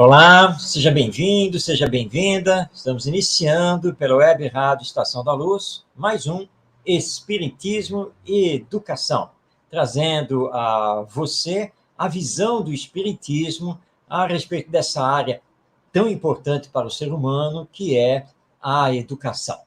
Olá, seja bem-vindo, seja bem-vinda. Estamos iniciando pela Web Rádio Estação da Luz, mais um Espiritismo e Educação, trazendo a você a visão do Espiritismo a respeito dessa área tão importante para o ser humano, que é a educação.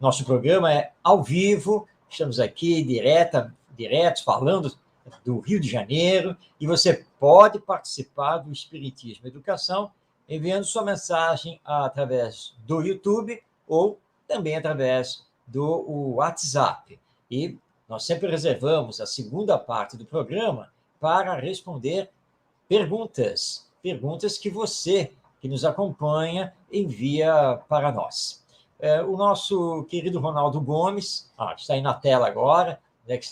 Nosso programa é ao vivo, estamos aqui diretos, falando do Rio de Janeiro, e você pode participar do Espiritismo e Educação enviando sua mensagem através do YouTube ou também através do WhatsApp. E nós sempre reservamos a segunda parte do programa para responder perguntas que você, que nos acompanha, envia para nós. O nosso querido Ronaldo Gomes, está aí na tela agora, né, que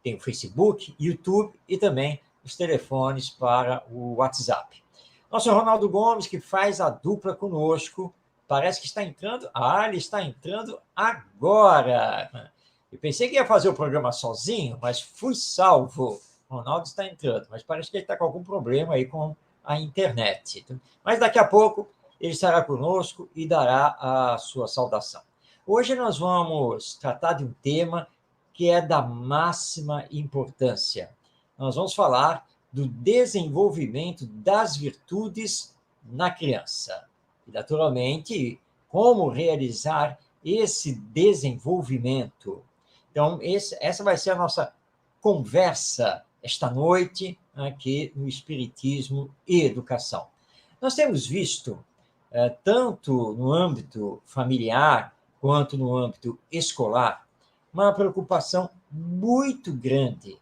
tem o Facebook, YouTube e também os telefones para o WhatsApp. Nosso Ronaldo Gomes, que faz a dupla conosco, parece que está entrando. Ele está entrando agora. Eu pensei que ia fazer o programa sozinho, mas fui salvo. O Ronaldo está entrando, mas parece que ele está com algum problema aí com a internet. Mas daqui a pouco ele estará conosco e dará a sua saudação. Hoje nós vamos tratar de um tema que é da máxima importância. Nós vamos falar do desenvolvimento das virtudes na criança. E, naturalmente, como realizar esse desenvolvimento. Então, essa vai ser a nossa conversa esta noite aqui no Espiritismo e Educação. Nós temos visto, tanto no âmbito familiar quanto no âmbito escolar, uma preocupação muito grande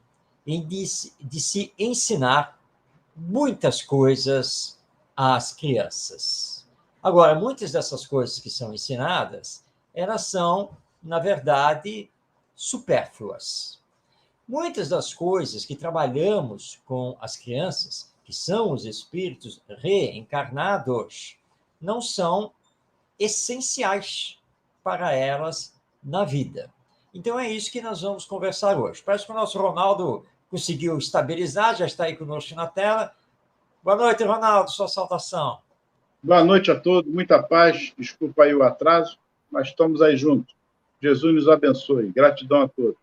de se ensinar muitas coisas às crianças. Agora, muitas dessas coisas que são ensinadas, elas são, na verdade, supérfluas. Muitas das coisas que trabalhamos com as crianças, que são os espíritos reencarnados, não são essenciais para elas na vida. Então, é isso que nós vamos conversar hoje. Parece que o nosso Ronaldo conseguiu estabilizar, já está aí conosco na tela. Boa noite, Ronaldo, sua saudação. Boa noite a todos, muita paz, desculpa aí o atraso, mas estamos aí juntos. Jesus nos abençoe, gratidão a todos.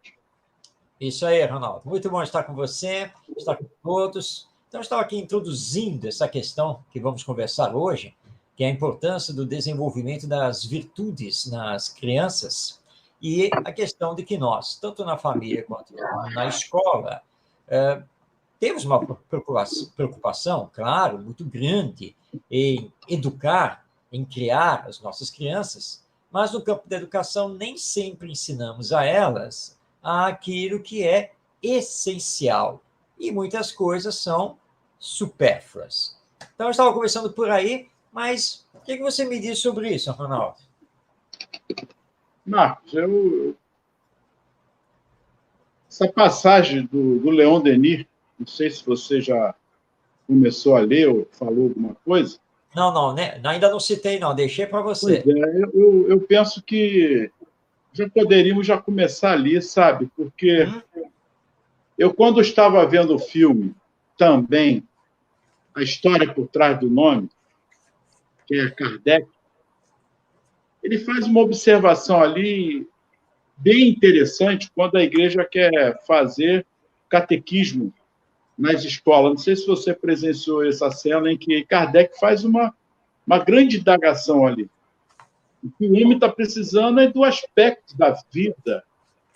Isso aí, Ronaldo. Muito bom estar com você, estar com todos. Então, eu estava aqui introduzindo essa questão que vamos conversar hoje, que é a importância do desenvolvimento das virtudes nas crianças, e a questão de que nós, tanto na família quanto na escola, temos uma preocupação, claro, muito grande em educar, em criar as nossas crianças, mas no campo da educação nem sempre ensinamos a elas aquilo que é essencial. E muitas coisas são supérfluas. Então, eu estava conversando por aí, mas o que você me diz sobre isso, Ronaldo? Marcos, essa passagem do Leon Denis, não sei se você já começou a ler ou falou alguma coisa. Não, né? Ainda não citei, não. Deixei para você. Pois é, eu penso que já poderíamos já começar ali, sabe? Porque eu, quando estava vendo o filme, também, a história por trás do nome, que é Kardec, ele faz uma observação ali bem interessante quando a igreja quer fazer catequismo nas escolas. Não sei se você presenciou essa cena em que Kardec faz uma grande indagação ali. O que o homem está precisando é do aspecto da vida,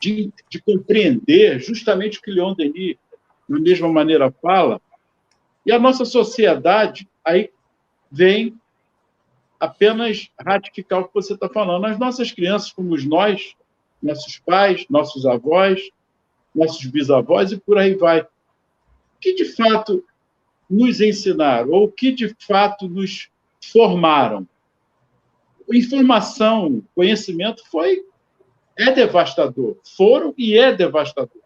de compreender justamente o que Leon Denis, da mesma maneira, fala. E a nossa sociedade, aí vem apenas ratificar o que você está falando. As nossas crianças, como nós, nossos pais, nossos avós, nossos bisavós e por aí vai. O que, de fato, nos ensinaram? Ou o que, de fato, nos formaram? Informação, conhecimento é devastador. Foram e é devastador.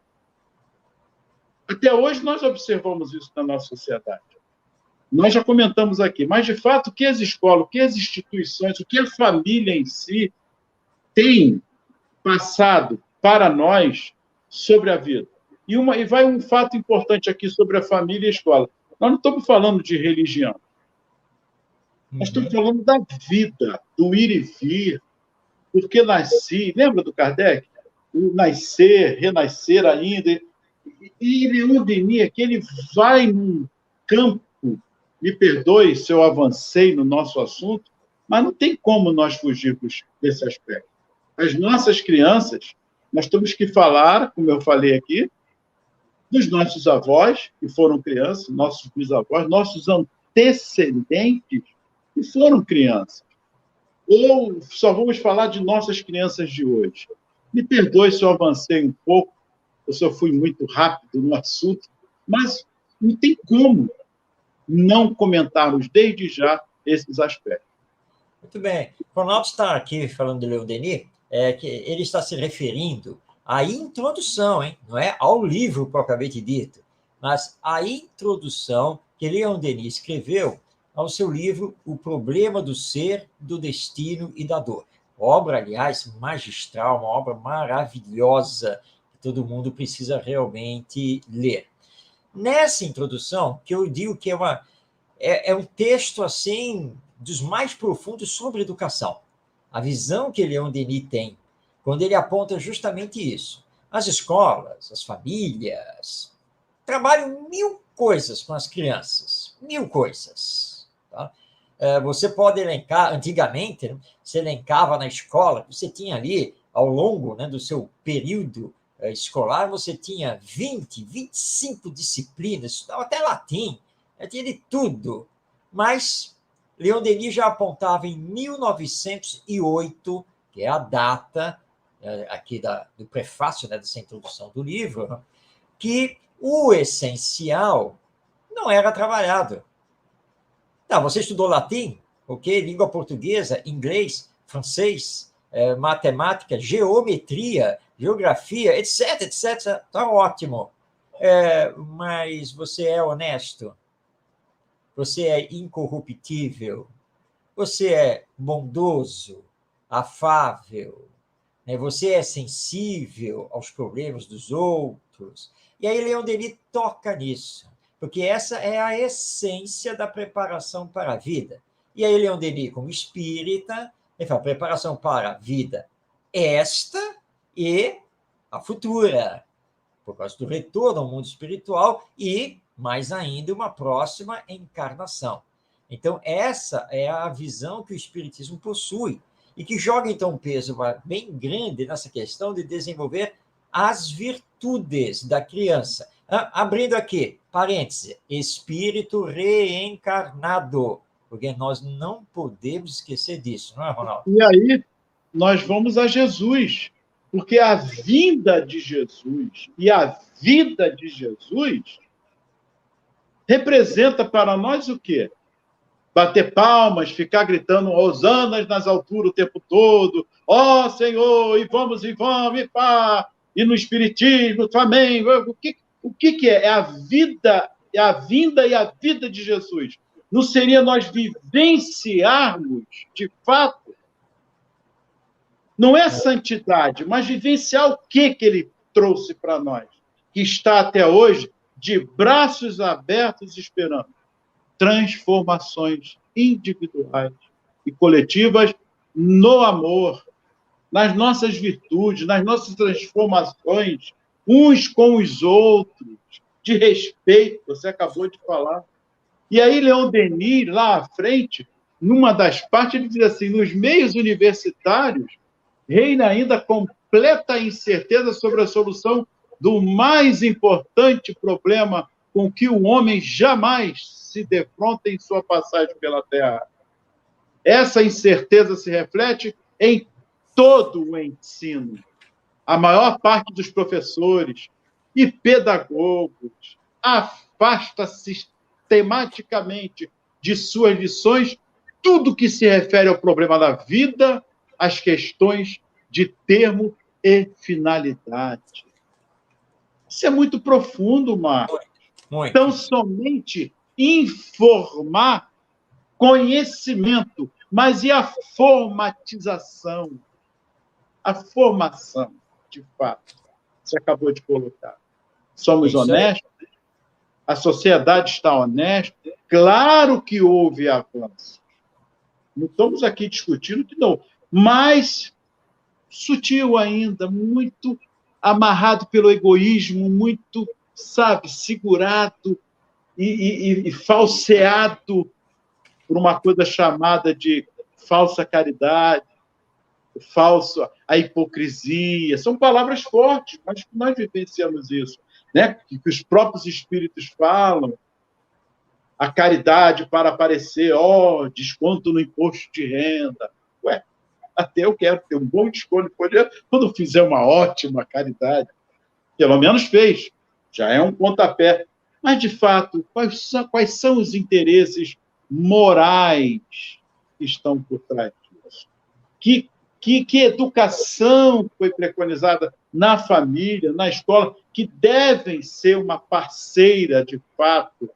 Até hoje, nós observamos isso na nossa sociedade. Nós já comentamos aqui, mas, de fato, o que as escolas, o que as instituições, o que a família em si tem passado para nós sobre a vida. E vai um fato importante aqui sobre a família e a escola. Nós não estamos falando de religião. Nós estamos falando da vida, do ir e vir, porque nasci. Lembra do Kardec? O nascer, renascer ainda. E Leon Denis, é que ele vai num campo, me perdoe se eu avancei no nosso assunto, mas não tem como nós fugirmos desse aspecto. As nossas crianças, nós temos que falar, como eu falei aqui, dos nossos avós, que foram crianças, nossos bisavós, nossos antecedentes, que foram crianças. Ou só vamos falar de nossas crianças de hoje. Me perdoe se eu avancei um pouco, ou se eu fui muito rápido no assunto, mas não tem como não comentarmos desde já esses aspectos. Muito bem. O Ronaldo está aqui falando de Leon Denis, que ele está se referindo à introdução, hein? Não é ao livro propriamente dito, mas à introdução que Leon Denis escreveu ao seu livro O Problema do Ser, do Destino e da Dor. Obra, aliás, magistral, uma obra maravilhosa que todo mundo precisa realmente ler. Nessa introdução, que eu digo que é um texto assim dos mais profundos sobre educação. A visão que Leon Denis tem, quando ele aponta justamente isso. As escolas, as famílias, trabalham 1000 coisas com as crianças. 1000 coisas. Tá? Você pode elencar, antigamente, você elencava na escola, você tinha ali, ao longo do seu período escolar, você tinha 20, 25 disciplinas, estudava até latim, tinha de tudo. Mas Leon Denis já apontava em 1908, que é a data aqui do prefácio, dessa introdução do livro, que o essencial não era trabalhado. Não, você estudou latim, ok? Língua portuguesa, inglês, francês, matemática, geometria, geografia, etc, etc. Está ótimo. Mas você é honesto? Você é incorruptível? Você é bondoso, afável? Você é sensível aos problemas dos outros? E aí Leon Denis toca nisso, porque essa é a essência da preparação para a vida. E aí Leon Denis, como espírita, ele fala preparação para a vida esta e a futura, por causa do retorno ao mundo espiritual e, mais ainda, uma próxima encarnação. Então, essa é a visão que o Espiritismo possui e que joga, então, um peso bem grande nessa questão de desenvolver as virtudes da criança. Abrindo aqui, parêntese, espírito reencarnado, porque nós não podemos esquecer disso, não é, Ronaldo? E aí, nós vamos a Jesus, porque a vinda de Jesus e a vida de Jesus representa para nós o quê? Bater palmas, ficar gritando hosanas nas alturas o tempo todo, ó Senhor, e vamos, e pá, e no Espiritismo, no Flamengo, o que é? É a vida, é a vinda e a vida de Jesus. Não seria nós vivenciarmos, de fato, não é santidade, mas vivenciar o que ele trouxe para nós, que está até hoje de braços abertos esperando transformações individuais e coletivas no amor, nas nossas virtudes, nas nossas transformações, uns com os outros, de respeito, você acabou de falar. E aí, Leon Denis, lá à frente, numa das partes, ele diz assim, nos meios universitários, reina ainda completa incerteza sobre a solução do mais importante problema com que o homem jamais se defronta em sua passagem pela Terra. Essa incerteza se reflete em todo o ensino. A maior parte dos professores e pedagogos afasta sistematicamente de suas lições tudo que se refere ao problema da vida, as questões de termo e finalidade. Isso é muito profundo, Marcos. Muito. Então, somente informar conhecimento, mas e a formatização? A formação, de fato, você acabou de colocar. Somos honestos? A sociedade está honesta? Claro que houve avanço. Não estamos aqui discutindo que não. Mas sutil ainda, muito amarrado pelo egoísmo, muito, sabe, segurado e falseado por uma coisa chamada de falsa caridade, a hipocrisia. São palavras fortes, mas nós vivenciamos isso, né? Que os próprios espíritos falam. A caridade para aparecer, desconto no imposto de renda. Ué, até eu quero ter um bom desconto quando fizer uma ótima caridade. Pelo menos fez. Já é um pontapé. Mas, de fato, quais são os interesses morais que estão por trás disso? Que educação foi preconizada na família, na escola, que devem ser uma parceira, de fato,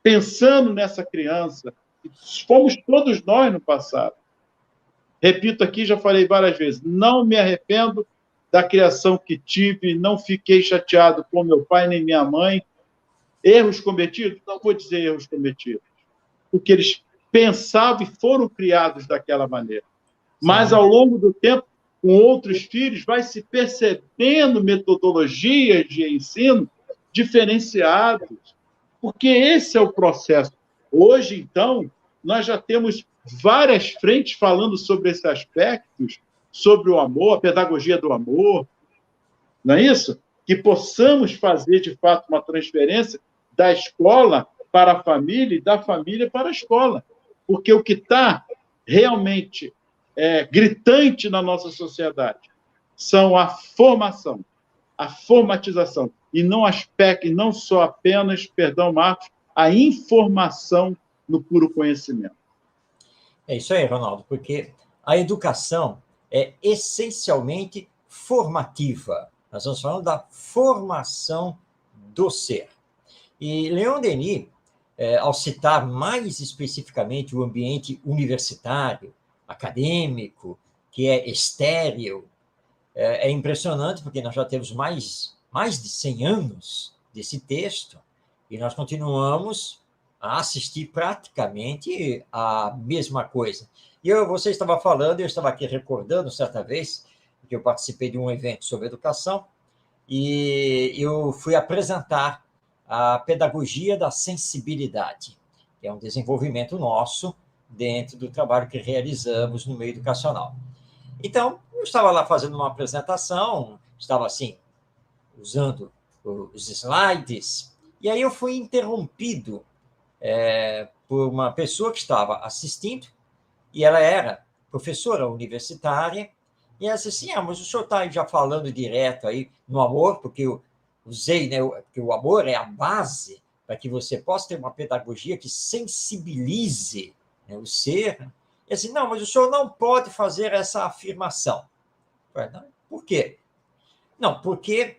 pensando nessa criança. Fomos todos nós no passado. Repito aqui, já falei várias vezes, não me arrependo da criação que tive, não fiquei chateado com meu pai nem minha mãe. Erros cometidos? Não vou dizer erros cometidos, porque eles pensavam e foram criados daquela maneira. Mas, ao longo do tempo, com outros filhos, vai se percebendo metodologias de ensino diferenciadas, porque esse é o processo. Hoje, então, nós já temos várias frentes falando sobre esses aspectos, sobre o amor, a pedagogia do amor, não é isso? Que possamos fazer, de fato, uma transferência da escola para a família e da família para a escola. Porque o que está realmente gritante na nossa sociedade são a formação, a formatização, e não só apenas, perdão, Marcos, a informação no puro conhecimento. É isso aí, Ronaldo, porque a educação é essencialmente formativa. Nós estamos falando da formação do ser. E Leon Denis, ao citar mais especificamente o ambiente universitário, acadêmico, que é estéril, é impressionante, porque nós já temos mais de 100 anos desse texto, e nós continuamos a assistir praticamente a mesma coisa. E você estava falando, eu estava aqui recordando, certa vez, que eu participei de um evento sobre educação, e eu fui apresentar a pedagogia da sensibilidade, que é um desenvolvimento nosso dentro do trabalho que realizamos no meio educacional. Então, eu estava lá fazendo uma apresentação, estava assim, usando os slides, e aí eu fui interrompido por uma pessoa que estava assistindo, e ela era professora universitária, e ela disse assim, mas o senhor está já falando direto aí no amor, porque eu usei, né, que o amor é a base para que você possa ter uma pedagogia que sensibilize, né, o ser. E assim, não, mas o senhor não pode fazer essa afirmação. Por quê? Não, porque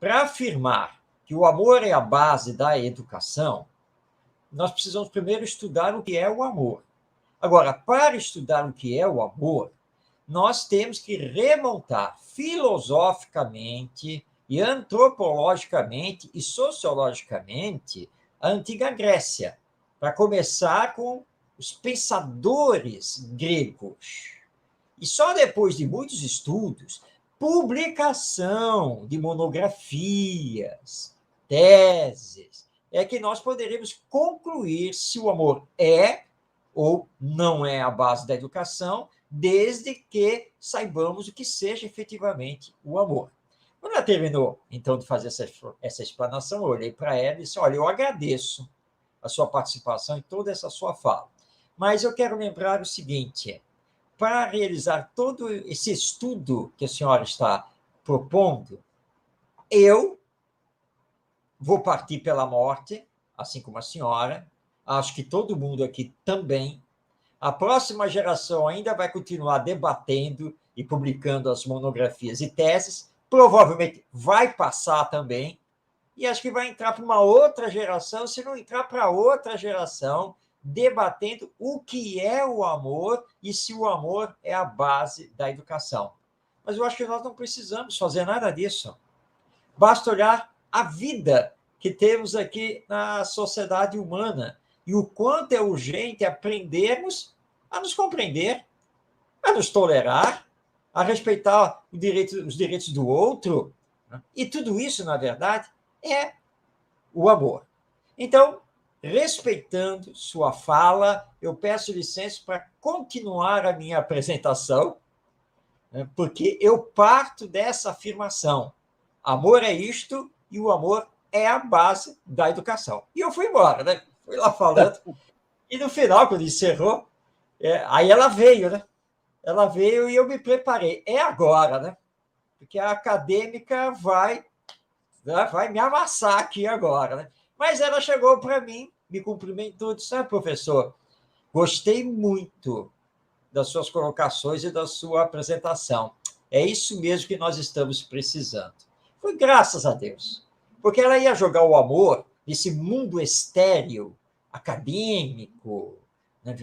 para afirmar que o amor é a base da educação, nós precisamos primeiro estudar o que é o amor. Agora, para estudar o que é o amor, nós temos que remontar filosoficamente e antropologicamente e sociologicamente a antiga Grécia, para começar com os pensadores gregos. E só depois de muitos estudos, publicação de monografias, teses, é que nós poderemos concluir se o amor é ou não é a base da educação, desde que saibamos o que seja efetivamente o amor. Quando ela terminou, então, de fazer essa explanação, eu olhei para ela e disse, olha, eu agradeço a sua participação em toda essa sua fala, mas eu quero lembrar o seguinte, para realizar todo esse estudo que a senhora está propondo, eu vou partir pela morte, assim como a senhora, acho que todo mundo aqui também. A próxima geração ainda vai continuar debatendo e publicando as monografias e teses, provavelmente vai passar também, e acho que vai entrar para uma outra geração, se não entrar para outra geração, debatendo o que é o amor e se o amor é a base da educação. Mas eu acho que nós não precisamos fazer nada disso. Basta olhar a vida que temos aqui na sociedade humana e o quanto é urgente aprendermos a nos compreender, a nos tolerar, a respeitar os direitos do outro. E tudo isso, na verdade, é o amor. Então, respeitando sua fala, eu peço licença para continuar a minha apresentação, porque eu parto dessa afirmação. Amor é isto e o amor é a base da educação. E eu fui embora, né? Fui lá falando. E no final, quando encerrou, aí ela veio, né? Ela veio e eu me preparei. É agora, né? Porque a acadêmica vai me amassar aqui agora, né? Mas ela chegou para mim, me cumprimentou e disse: professor, gostei muito das suas colocações e da sua apresentação. É isso mesmo que nós estamos precisando. Foi graças a Deus. Porque ela ia jogar o amor nesse mundo estéril, acadêmico, né,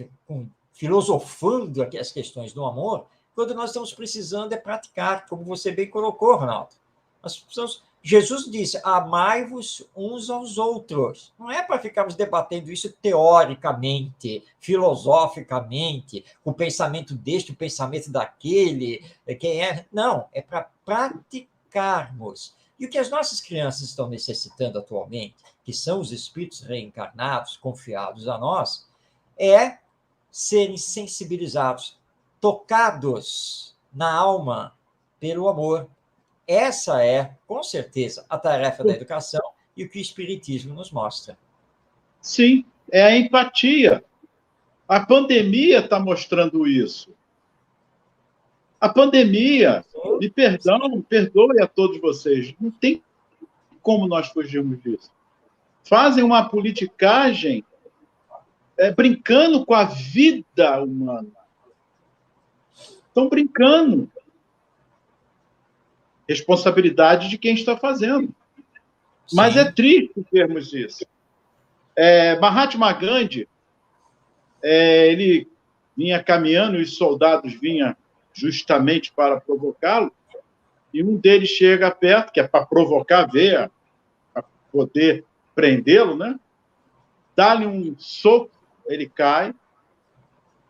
filosofando aqui as questões do amor, quando nós estamos precisando é praticar, como você bem colocou, Ronaldo. Nós precisamos... Jesus disse, amai-vos uns aos outros. Não é para ficarmos debatendo isso teoricamente, filosoficamente, o pensamento deste, o pensamento daquele, quem é... Não, é para praticarmos. E o que as nossas crianças estão necessitando atualmente, que são os espíritos reencarnados, confiados a nós, é serem sensibilizados, tocados na alma pelo amor. Essa é, com certeza, a tarefa da educação e o que o Espiritismo nos mostra. Sim, é a empatia. A pandemia está mostrando isso. A pandemia, perdoe a todos vocês, não tem como nós fugirmos disso. Fazem uma politicagem brincando com a vida humana. Estão brincando. Responsabilidade de quem está fazendo. Sim. Mas é triste vermos isso. Mahatma Gandhi, ele vinha caminhando e os soldados vinham justamente para provocá-lo, e um deles chega perto, que é para provocar, para poder prendê-lo, né? Dá-lhe um soco, ele cai,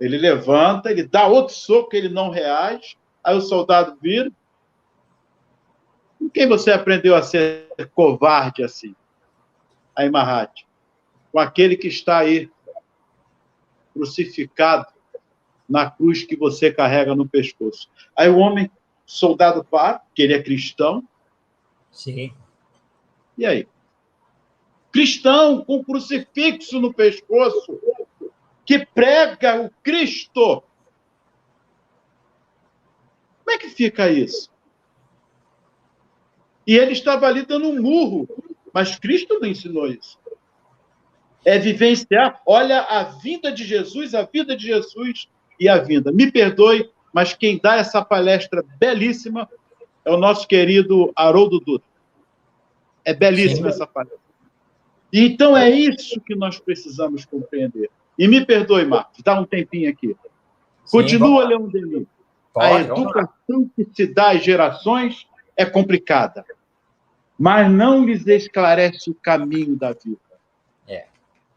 ele levanta, ele dá outro soco, ele não reage, aí o soldado vira. Com quem você aprendeu a ser covarde assim? Aí, Mahatma, com aquele que está aí, crucificado na cruz que você carrega no pescoço. Aí o homem, soldado para, que ele é cristão. Sim. E aí? Cristão com crucifixo no pescoço, que prega o Cristo. Como é que fica isso? E ele estava ali dando um murro, mas Cristo não ensinou isso. É vivenciar, olha a vida de Jesus, a vida de Jesus e a vinda. Me perdoe, mas quem dá essa palestra belíssima é o nosso querido Haroldo Dutra. É belíssima essa palestra. E então é isso que nós precisamos compreender. E me perdoe, Marcos, dá um tempinho aqui. Continua, Leon Denis. A educação que se dá às gerações é complicada, mas não lhes esclarece o caminho da vida.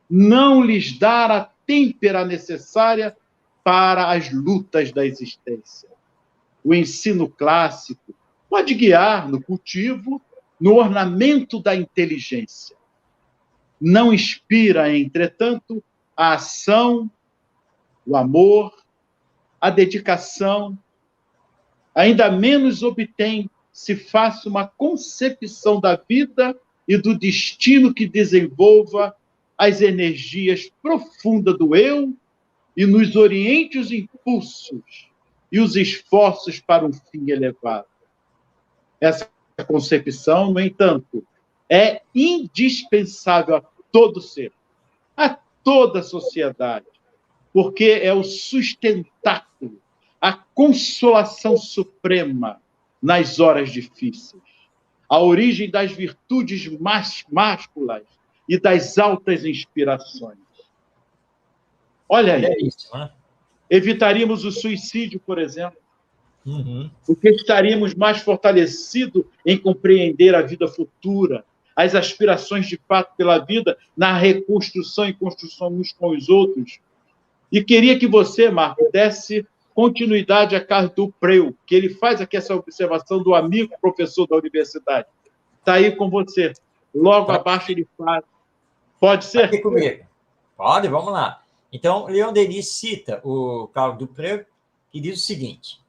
Não lhes dá a têmpera necessária para as lutas da existência. O ensino clássico pode guiar no cultivo, no ornamento da inteligência. Não inspira, entretanto, a ação, o amor, a dedicação. Ainda menos obtém se faça uma concepção da vida e do destino que desenvolva as energias profundas do eu e nos oriente os impulsos e os esforços para um fim elevado. Essa concepção, no entanto, é indispensável a todo ser, a toda a sociedade, porque é o sustentáculo, a consolação suprema nas horas difíceis, a origem das virtudes másculas e das altas inspirações. Olha aí, isso, né? Evitaríamos o suicídio, por exemplo, porque estaríamos mais fortalecidos em compreender a vida futura, as aspirações de fato pela vida, na reconstrução e construção uns com os outros, E queria que você, Marco, desse continuidade a Carlos Dupreu, que ele faz aqui essa observação do amigo professor da universidade. Está aí com você. Logo abaixo ele faz. Pode ser? Aqui comigo. Pode, vamos lá. Então, Leon Denis cita o Carlos Dupreu, que diz o seguinte: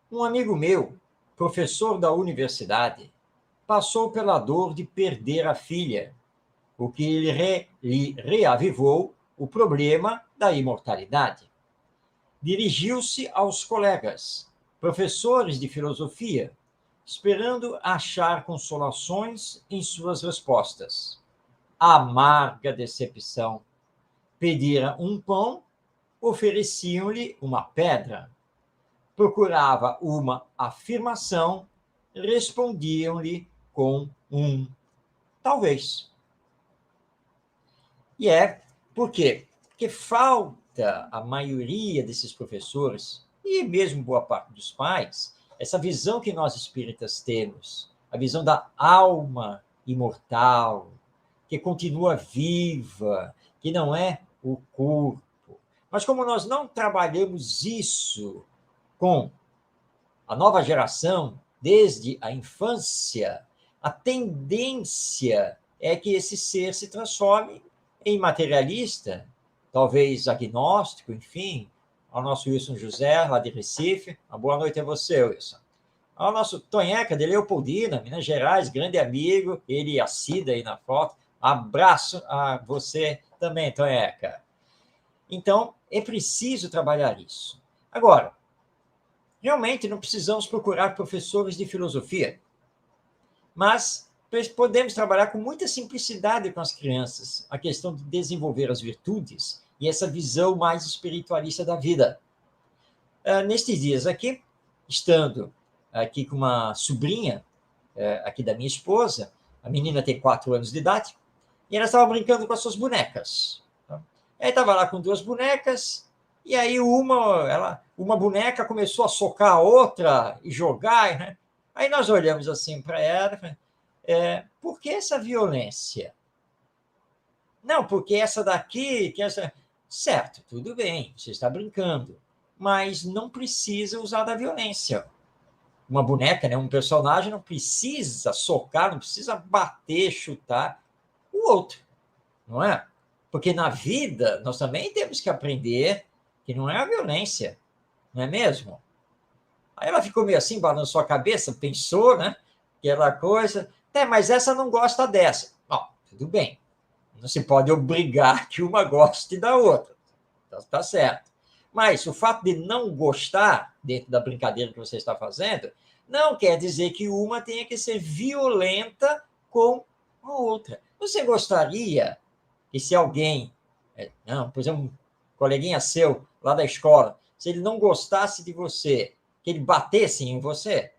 um amigo meu, professor da universidade, passou pela dor de perder a filha, o que lhe reavivou o problema da imortalidade. Dirigiu-se aos colegas, professores de filosofia, esperando achar consolações em suas respostas. Amarga decepção. Pedira um pão, ofereciam-lhe uma pedra. Procurava uma afirmação, respondiam-lhe com um talvez. E por quê? Porque falta a maioria desses professores, e mesmo boa parte dos pais, essa visão que nós espíritas temos, a visão da alma imortal, que continua viva, que não é o corpo. Mas como nós não trabalhamos isso com a nova geração, desde a infância, a tendência é que esse ser se transforme em materialista, talvez agnóstico, enfim, ao nosso Wilson José, lá de Recife. Uma boa noite a você, Wilson. Ao nosso Tonheca, de Leopoldina, Minas Gerais, grande amigo, ele e a Cida aí na foto. Abraço a você também, Tonheca. Então, é preciso trabalhar isso. Agora, realmente não precisamos procurar professores de filosofia, mas podemos trabalhar com muita simplicidade com as crianças, a questão de desenvolver as virtudes e essa visão mais espiritualista da vida. Nestes dias aqui, estando aqui com uma sobrinha aqui da minha esposa, a menina tem 4 anos de idade, e ela estava brincando com as suas bonecas. Aí estava lá com 2 bonecas, e aí uma boneca começou a socar a outra e jogar, né? Aí nós olhamos assim para ela, por que essa violência? Não, porque essa daqui, certo, tudo bem, você está brincando, mas não precisa usar da violência. Uma boneca, né, um personagem não precisa socar, não precisa bater, chutar o outro, não é? Porque na vida nós também temos que aprender que não é a violência, não é mesmo? Aí ela ficou meio assim, balançou a cabeça, pensou, né? Aquela coisa, mas essa não gosta dessa. Bom, tudo bem, não se pode obrigar que uma goste da outra, tá certo. Mas o fato de não gostar, dentro da brincadeira que você está fazendo, não quer dizer que uma tenha que ser violenta com a outra. Você gostaria que se alguém, por exemplo, um coleguinha seu lá da escola, se ele não gostasse de você, que ele batesse em você?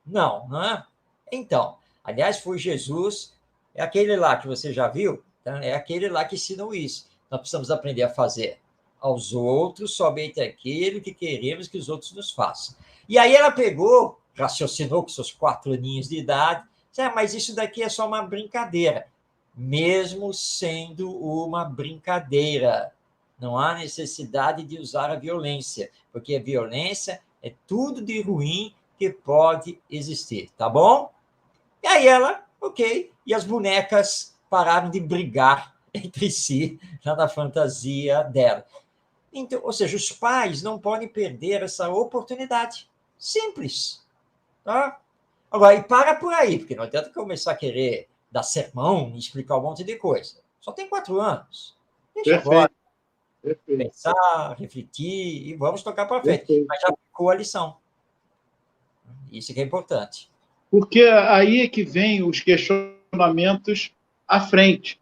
Não, não é? Então, aliás, foi Jesus, é aquele lá que você já viu, é aquele lá que ensinou isso. Nós precisamos aprender a fazer aos outros somente aquilo que queremos que os outros nos façam. E aí ela pegou, raciocinou com seus 4 aninhos de idade, mas isso daqui é só uma brincadeira. Mesmo sendo uma brincadeira, não há necessidade de usar a violência, porque a violência é tudo de ruim que pode existir, tá bom? E aí ela, ok, e as bonecas pararam de brigar entre si na fantasia dela. Então, ou seja, os pais não podem perder essa oportunidade. Simples. Tá? Agora, e para por aí, porque não adianta começar a querer dar sermão e explicar um monte de coisa. Só tem 4 anos. Deixa agora pensar, refletir e vamos tocar para frente. Perfeito. Mas já ficou a lição. Isso que é importante. Porque aí é que vem os questionamentos à frente.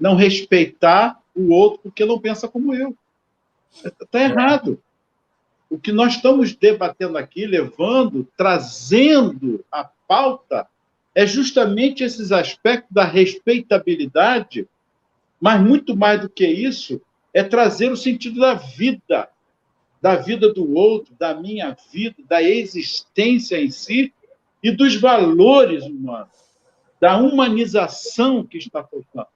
Não respeitar o outro porque não pensa como eu. Está errado. O que nós estamos debatendo aqui, levando, trazendo a pauta, é justamente esses aspectos da respeitabilidade, mas muito mais do que isso, é trazer o sentido da vida do outro, da minha vida, da existência em si e dos valores humanos, da humanização que está faltando.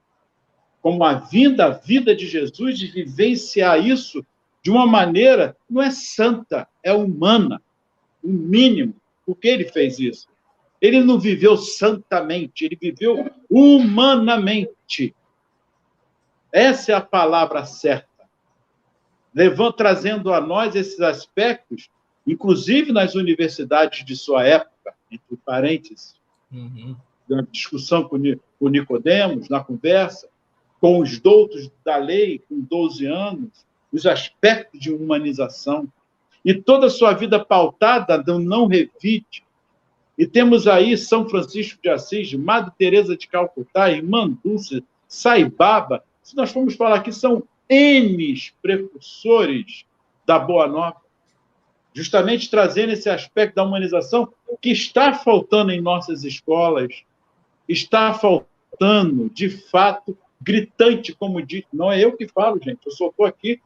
como a vida de Jesus, e vivenciar isso de uma maneira, não é santa, é humana, o mínimo. Por que ele fez isso? Ele não viveu santamente, ele viveu humanamente. Essa é a palavra certa. Trazendo a nós esses aspectos, inclusive nas universidades de sua época, entre parênteses, na discussão com Nicodemos, na conversa, com os doutos da lei, com 12 anos, os aspectos de humanização, e toda a sua vida pautada no não revide. E temos aí São Francisco de Assis, Madre Teresa de Calcutá, Irmã Dulce, Sai Baba. Se nós formos falar aqui, são N precursores da Boa Nova, justamente trazendo esse aspecto da humanização que está faltando em nossas escolas, está faltando, de fato, gritante, como diz. Não é eu que falo, gente, eu só estou aqui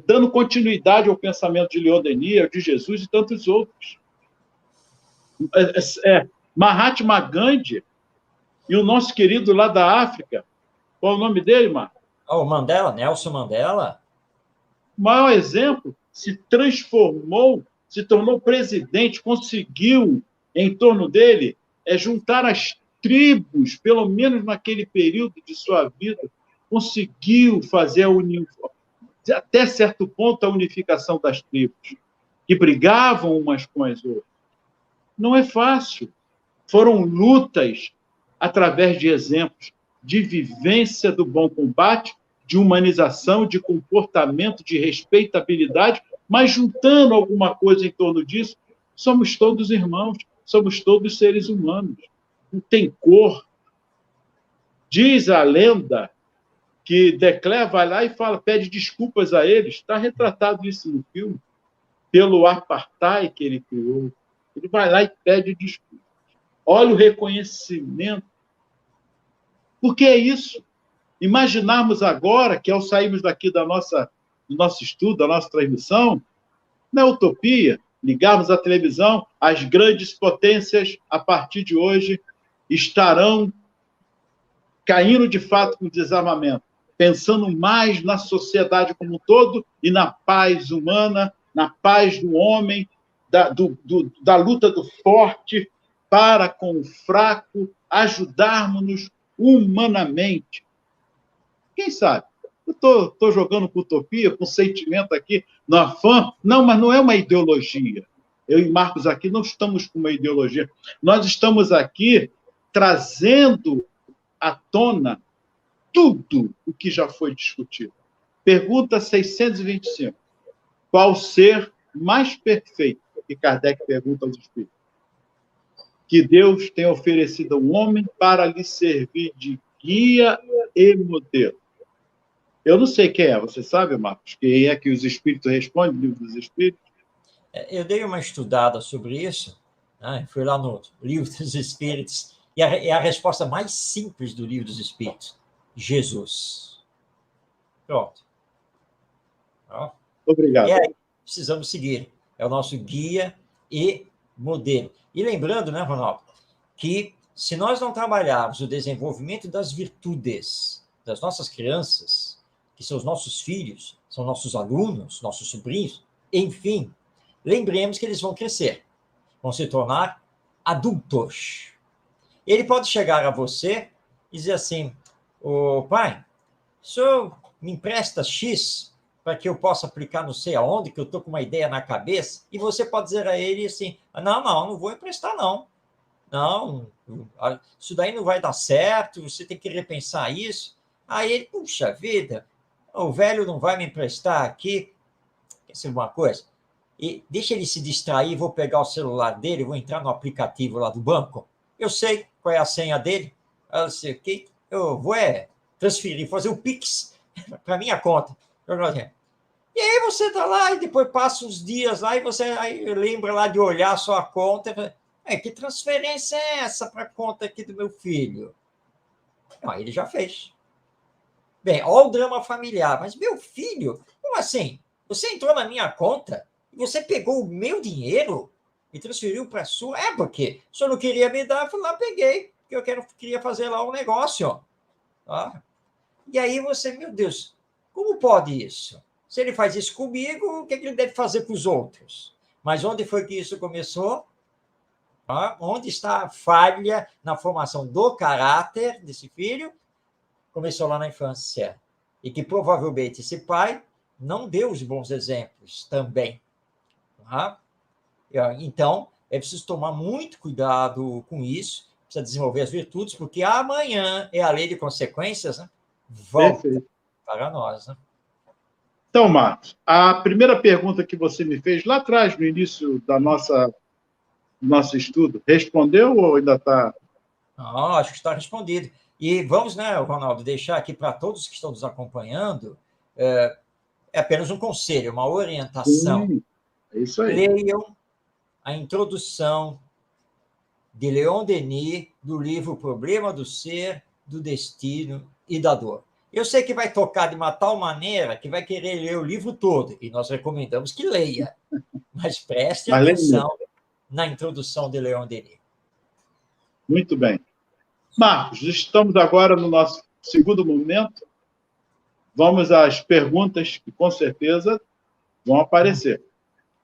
dando continuidade ao pensamento de Leon Denis, de Jesus e tantos outros. Mahatma Gandhi e o nosso querido lá da África, qual é o nome dele, Marcos? O Mandela, Nelson Mandela. O maior exemplo, se transformou, se tornou presidente, conseguiu, em torno dele, juntar as tribos, pelo menos naquele período de sua vida, conseguiu fazer até certo ponto a unificação das tribos, que brigavam umas com as outras. Não é fácil. Foram lutas através de exemplos de vivência do bom combate, de humanização, de comportamento, de respeitabilidade, mas juntando alguma coisa em torno disso, somos todos irmãos, somos todos seres humanos. Não tem cor. Diz a lenda que Declé vai lá e pede desculpas a eles. Está retratado isso no filme, pelo apartheid que ele criou. Ele vai lá e pede desculpas. Olha o reconhecimento. Porque é isso. Imaginarmos agora que, ao sairmos daqui do nosso estudo, da nossa transmissão, na utopia, ligarmos a televisão, as grandes potências, a partir de hoje, estarão caindo de fato com o desarmamento, pensando mais na sociedade como um todo e na paz humana, na paz do homem, da luta do forte para com o fraco, ajudarmos-nos humanamente. Quem sabe? Eu estou jogando com utopia, com sentimento aqui, no afã. Não, mas não é uma ideologia. Eu e Marcos aqui não estamos com uma ideologia. Nós estamos aqui trazendo à tona tudo o que já foi discutido. Pergunta 625. Qual ser mais perfeito? Que Kardec pergunta aos espíritos. Que Deus tem oferecido ao homem para lhe servir de guia e modelo. Eu não sei quem é, você sabe, Marcos? Quem é que os espíritos respondem, o livro dos espíritos? Eu dei uma estudada sobre isso, né? Fui lá no livro dos espíritos, e é a resposta mais simples do livro dos espíritos: Jesus. Pronto. Obrigado. E aí, precisamos seguir. É o nosso guia e modelo. E lembrando, né, Ronaldo, que se nós não trabalharmos o desenvolvimento das virtudes das nossas crianças, que são os nossos filhos, são nossos alunos, nossos sobrinhos, enfim, lembremos que eles vão crescer, vão se tornar adultos. Ele pode chegar a você e dizer assim: ô pai, o senhor me empresta X para que eu possa aplicar não sei aonde, que eu estou com uma ideia na cabeça, e você pode dizer a ele assim: não vou emprestar, não. Não, isso daí não vai dar certo, você tem que repensar isso. Aí ele, puxa vida, o velho não vai me emprestar aqui, quer ser uma coisa? E deixa ele se distrair, vou pegar o celular dele, vou entrar no aplicativo lá do banco, eu sei qual é a senha dele, eu vou transferir, fazer o Pix para minha conta. E aí você está lá e depois passa uns dias lá e você aí lembra lá de olhar a sua conta e fala: que transferência é essa para a conta aqui do meu filho? Não, ele já fez. Bem, olha o drama familiar. Mas, meu filho, como assim? Você entrou na minha conta e você pegou o meu dinheiro e transferiu para a sua? Porque o senhor não queria me dar, eu fui lá, peguei, porque eu queria fazer lá um negócio. Tá? E aí você, meu Deus, como pode isso? Se ele faz isso comigo, o que ele deve fazer com os outros? Mas onde foi que isso começou? Onde está a falha na formação do caráter desse filho? Começou lá na infância. E que provavelmente esse pai não deu os bons exemplos também. Então, é preciso tomar muito cuidado com isso, precisa desenvolver as virtudes, porque amanhã é a lei de consequências, né? Volta Perfeito. para nós. Né? Então, Marcos, a primeira pergunta que você me fez lá atrás, no início da nosso estudo, respondeu ou ainda está? Não, acho que está respondido. E vamos, né, Ronaldo, deixar aqui para todos que estão nos acompanhando, é apenas um conselho, uma orientação. Sim, é isso aí. Leiam a introdução de Leon Denis, do livro Problema do Ser, do Destino e da Dor. Eu sei que vai tocar de uma tal maneira que vai querer ler o livro todo, e nós recomendamos que leia, mas preste Mas atenção na introdução de Leon Denis. muito bem. Marcos, estamos agora no nosso segundo momento. Vamos às perguntas que com certeza vão aparecer.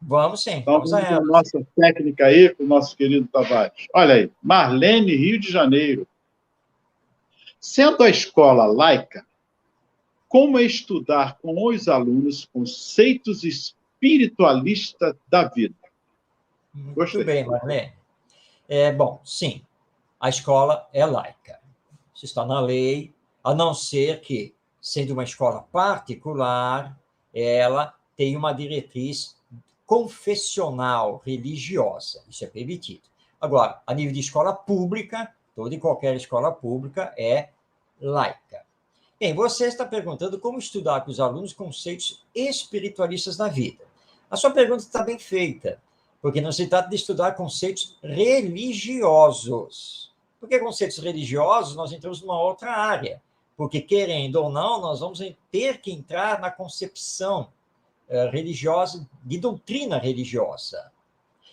Vamos sim, Então, vamos a vamos à elas. nossa técnica aí, com o nosso querido Tavares. Olha aí, Marlene, Rio de Janeiro. Sendo a escola laica, como estudar com os alunos conceitos espiritualistas da vida? Muito Gostei. bem, Marlene. Bom, sim, a escola é laica. Isso está na lei, a não ser que, sendo uma escola particular, ela tem uma diretriz confessional, religiosa. Isso é permitido. Agora, a nível de escola pública, toda e qualquer escola pública é laica. Bem, você está perguntando como estudar com os alunos conceitos espiritualistas da vida. A sua pergunta está bem feita, porque não se trata de estudar conceitos religiosos. Porque conceitos religiosos nós entramos numa outra área, porque, querendo ou não, nós vamos ter que entrar na concepção religiosa, de doutrina religiosa.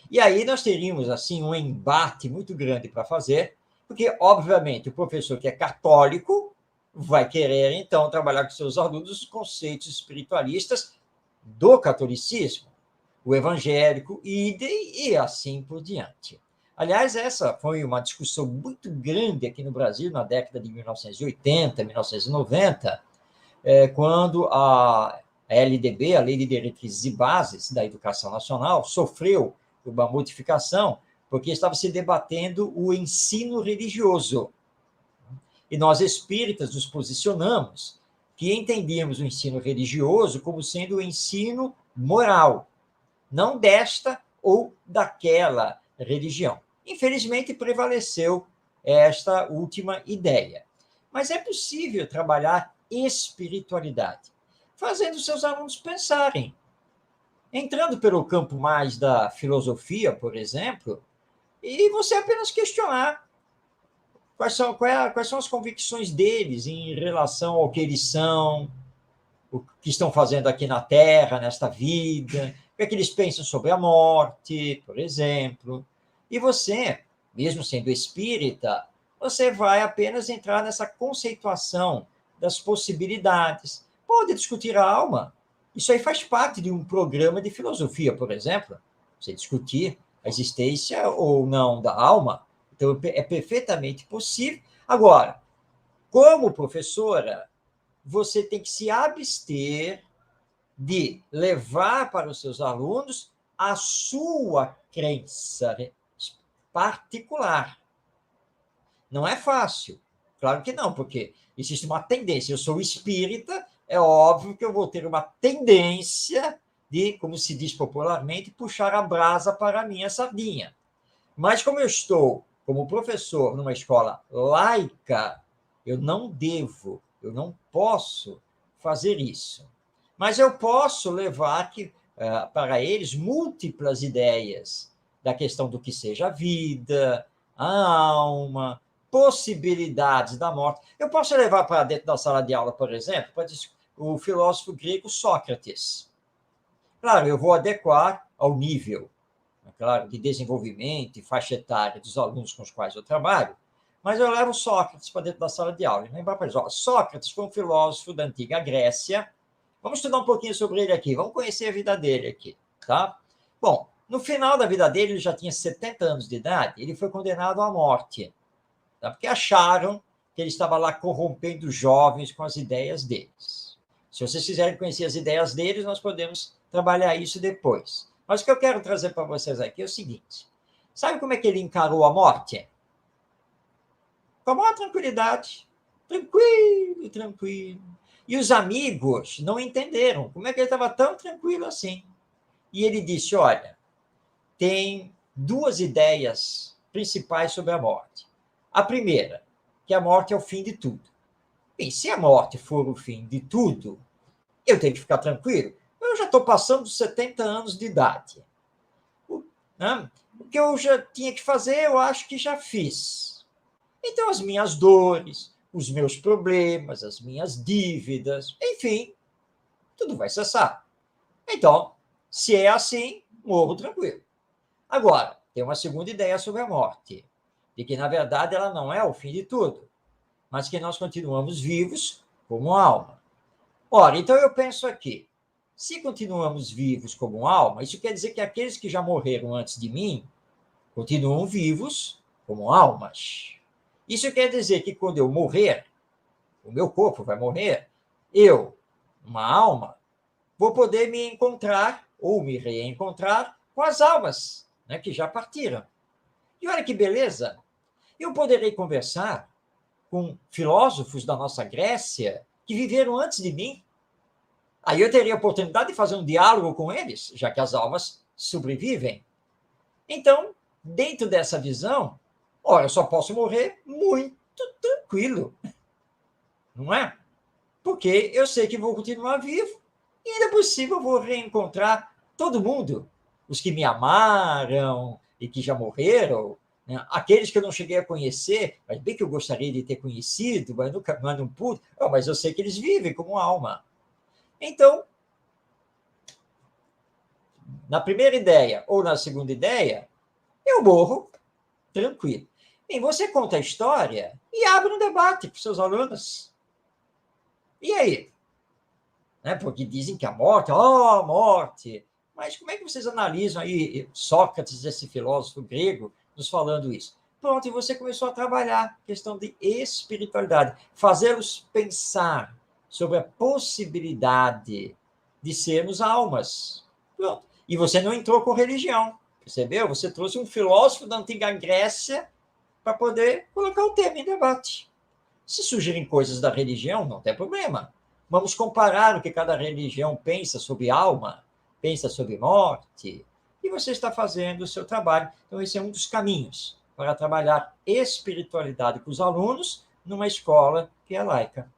E aí nós teríamos, assim, um embate muito grande para fazer, porque, obviamente, o professor que é católico vai querer, então, trabalhar com seus alunos os conceitos espiritualistas do catolicismo, o evangélico, e assim por diante. Aliás, essa foi uma discussão muito grande aqui no Brasil na década de 1980, 1990, quando a LDB, a Lei de Diretrizes e Bases da Educação Nacional, sofreu uma modificação, porque estava se debatendo o ensino religioso. E nós, espíritas, nos posicionamos que entendíamos o ensino religioso como sendo o ensino moral, não desta ou daquela religião. Infelizmente, prevaleceu esta última ideia. Mas é possível trabalhar espiritualidade, fazendo seus alunos pensarem. Entrando pelo campo mais da filosofia, por exemplo, e você apenas questionar quais são as convicções deles em relação ao que eles são, o que estão fazendo aqui na Terra, nesta vida, o que é que eles pensam sobre a morte, por exemplo. E você, mesmo sendo espírita, você vai apenas entrar nessa conceituação das possibilidades. Pode discutir a alma. Isso aí faz parte de um programa de filosofia, por exemplo. Você discutir a existência ou não da alma. Então, é perfeitamente possível. Agora, como professora, você tem que se abster de levar para os seus alunos a sua crença particular. Não é fácil. Claro que não, porque existe uma tendência. Eu sou espírita, é óbvio que eu vou ter uma tendência de, como se diz popularmente, puxar a brasa para a minha sardinha. Mas como eu estou como professor numa escola laica, eu não posso fazer isso. Mas eu posso levar para eles múltiplas ideias da questão do que seja a vida, a alma, possibilidades da morte. Eu posso levar para dentro da sala de aula, por exemplo, o filósofo grego Sócrates. Claro, eu vou adequar ao nível, claro, de desenvolvimento e faixa etária dos alunos com os quais eu trabalho, mas eu levo Sócrates para dentro da sala de aula. Lembrar para eles, Sócrates foi um filósofo da antiga Grécia. Vamos estudar um pouquinho sobre ele aqui, vamos conhecer a vida dele aqui, tá? Bom, no final da vida dele, ele já tinha 70 anos de idade, ele foi condenado à morte, tá? Porque acharam que ele estava lá corrompendo os jovens com as ideias deles. Se vocês quiserem conhecer as ideias deles, nós podemos trabalhar isso depois. Mas o que eu quero trazer para vocês aqui é o seguinte: sabe como é que ele encarou a morte? Com a maior tranquilidade. Tranquilo, tranquilo. E os amigos não entenderam como é que ele estava tão tranquilo assim. E ele disse, olha, tem duas ideias principais sobre a morte. A primeira, que a morte é o fim de tudo. Bem, se a morte for o fim de tudo, eu tenho que ficar tranquilo. Eu já estou passando dos 70 anos de idade. O que eu já tinha que fazer, eu acho que já fiz. Então, as minhas dores, os meus problemas, as minhas dívidas, enfim, tudo vai cessar. Então, se é assim, morro tranquilo. Agora, tem uma segunda ideia sobre a morte, de que, na verdade, ela não é o fim de tudo, mas que nós continuamos vivos como alma. Ora, então eu penso aqui, se continuamos vivos como alma, isso quer dizer que aqueles que já morreram antes de mim continuam vivos como almas. Isso quer dizer que quando eu morrer, o meu corpo vai morrer, eu, uma alma, vou poder me encontrar ou me reencontrar com as almas, né, que já partiram. E olha que beleza! Eu poderei conversar com filósofos da nossa Grécia que viveram antes de mim. Aí eu teria a oportunidade de fazer um diálogo com eles, já que as almas sobrevivem. Então, dentro dessa visão, eu só posso morrer muito tranquilo, não é? Porque eu sei que vou continuar vivo e ainda por cima eu vou reencontrar todo mundo, os que me amaram e que já morreram, né? Aqueles que eu não cheguei a conhecer, mas bem que eu gostaria de ter conhecido, mas nunca, mas não pude, mas eu sei que eles vivem como alma. Então, na primeira ideia ou na segunda ideia, eu morro tranquilo. Bem, você conta a história e abre um debate com seus alunos. E aí? Né? Porque dizem que a morte, morte. Mas como é que vocês analisam aí Sócrates, esse filósofo grego, nos falando isso? Pronto, e você começou a trabalhar a questão de espiritualidade, fazê-los pensar sobre a possibilidade de sermos almas. Pronto. E você não entrou com religião, percebeu? Você trouxe um filósofo da antiga Grécia para poder colocar o tema em debate. Se surgirem coisas da religião, não tem problema. Vamos comparar o que cada religião pensa sobre alma, pensa sobre morte, e você está fazendo o seu trabalho. Então, esse é um dos caminhos para trabalhar espiritualidade com os alunos numa escola que é laica.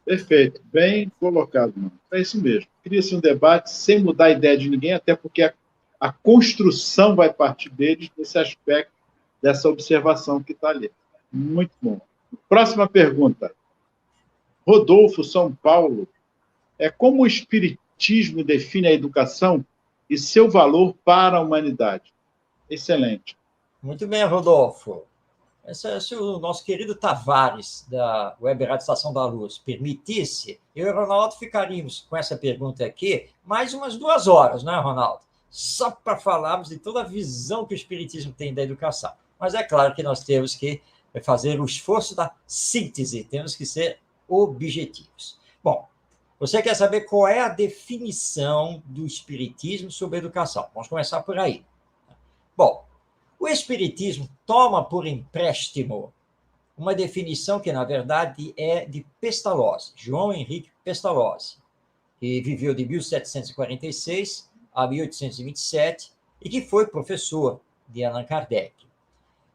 Perfeito, bem colocado, mano. É isso mesmo. Cria-se um debate sem mudar a ideia de ninguém, até porque a construção vai partir deles nesse aspecto, dessa observação que está ali. Muito bom. Próxima pergunta. Rodolfo, São Paulo. Como o Espiritismo define a educação e seu valor para a humanidade? Excelente. Muito bem, Rodolfo. Se o nosso querido Tavares, da Web Rádio Estação da Luz, permitisse, eu e o Ronaldo ficaríamos com essa pergunta aqui mais umas 2 horas, não é, Ronaldo? Só para falarmos de toda a visão que o Espiritismo tem da educação. Mas é claro que nós temos que fazer o esforço da síntese, temos que ser objetivos. Bom, você quer saber qual é a definição do Espiritismo sobre a educação? Vamos começar por aí. Bom, o Espiritismo toma por empréstimo uma definição que, na verdade, é de Pestalozzi, João Henrique Pestalozzi, que viveu de 1746 a 1827 e que foi professor de Allan Kardec.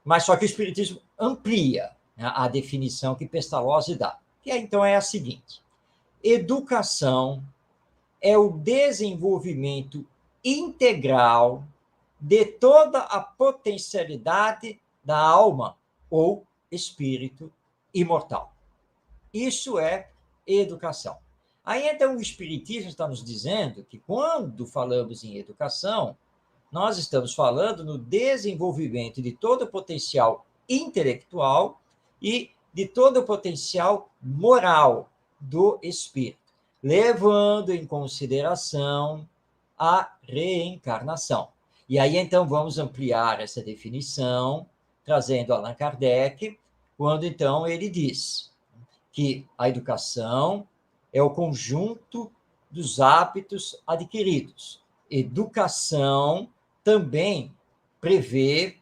Mas só que o Espiritismo amplia, né, a definição que Pestalozzi dá, que então é a seguinte: educação é o desenvolvimento integral de toda a potencialidade da alma ou espírito imortal. Isso é educação. Aí, então, o Espiritismo está nos dizendo que, quando falamos em educação, nós estamos falando no desenvolvimento de todo o potencial intelectual e de todo o potencial moral do espírito, levando em consideração a reencarnação. E aí, então, vamos ampliar essa definição, trazendo Allan Kardec, quando, então, ele diz que a educação é o conjunto dos hábitos adquiridos. Educação também prevê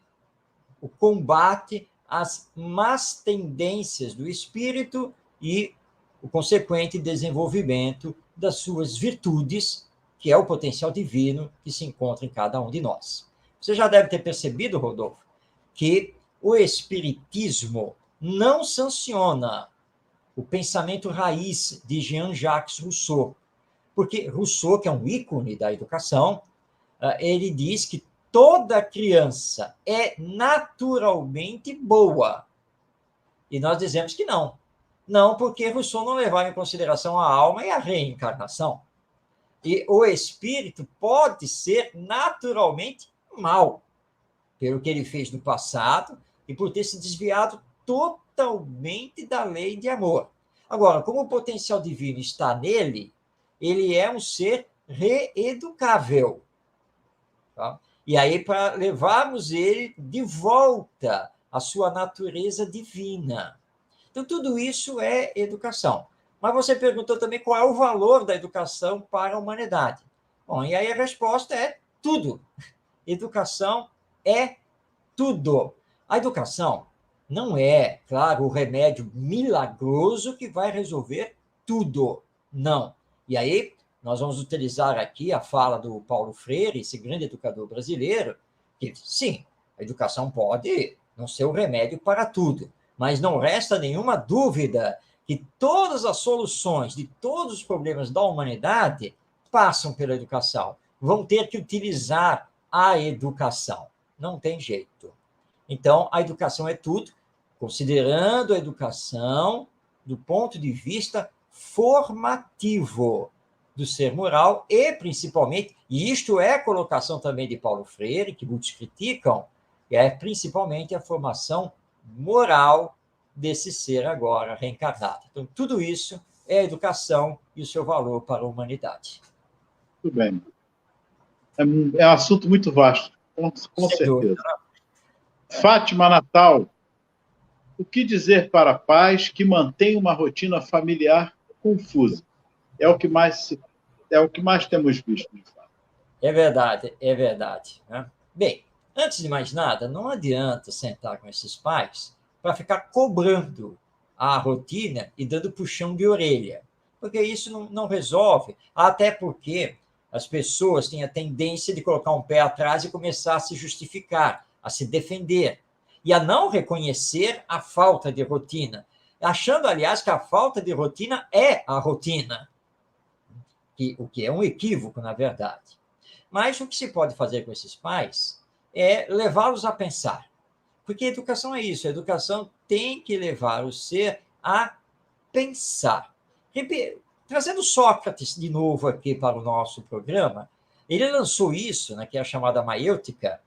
o combate às más tendências do espírito e o consequente desenvolvimento das suas virtudes, que é o potencial divino que se encontra em cada um de nós. Você já deve ter percebido, Rodolfo, que o Espiritismo não sanciona o pensamento raiz de Jean-Jacques Rousseau, porque Rousseau, que é um ícone da educação, ele diz que toda criança é naturalmente boa. E nós dizemos que não. Não, porque Rousseau não levava em consideração a alma e a reencarnação. E o espírito pode ser naturalmente mal, pelo que ele fez no passado e por ter se desviado totalmente da lei de amor. Agora, como o potencial divino está nele, ele é um ser reeducável. Tá? E aí, para levarmos ele de volta à sua natureza divina. Então, tudo isso é educação. Mas você perguntou também qual é o valor da educação para a humanidade. Bom, e aí a resposta é tudo. Educação é tudo. A educação não é, claro, o remédio milagroso que vai resolver tudo. Não. E aí, nós vamos utilizar aqui a fala do Paulo Freire, esse grande educador brasileiro, que, sim, a educação pode não ser o remédio para tudo, mas não resta nenhuma dúvida que todas as soluções de todos os problemas da humanidade passam pela educação. Vão ter que utilizar a educação. Não tem jeito. Então, a educação é tudo, considerando a educação do ponto de vista formativo do ser moral e, principalmente, e isto é a colocação também de Paulo Freire, que muitos criticam, é principalmente a formação moral desse ser agora reencarnado. Então, tudo isso é a educação e o seu valor para a humanidade. Muito bem. É um assunto muito vasto, com certeza. Fátima Natal, o que dizer para pais que mantêm uma rotina familiar confusa? É o que mais temos visto. É verdade, é verdade. Né? Bem, antes de mais nada, não adianta sentar com esses pais para ficar cobrando a rotina e dando puxão de orelha, porque isso não resolve, até porque as pessoas têm a tendência de colocar um pé atrás e começar a se justificar, a se defender, e a não reconhecer a falta de rotina, achando, aliás, que a falta de rotina é a rotina, o que é um equívoco, na verdade. Mas o que se pode fazer com esses pais é levá-los a pensar. Porque a educação é isso, a educação tem que levar o ser a pensar. Trazendo Sócrates de novo aqui para o nosso programa, ele lançou isso, né, que é a chamada maêutica,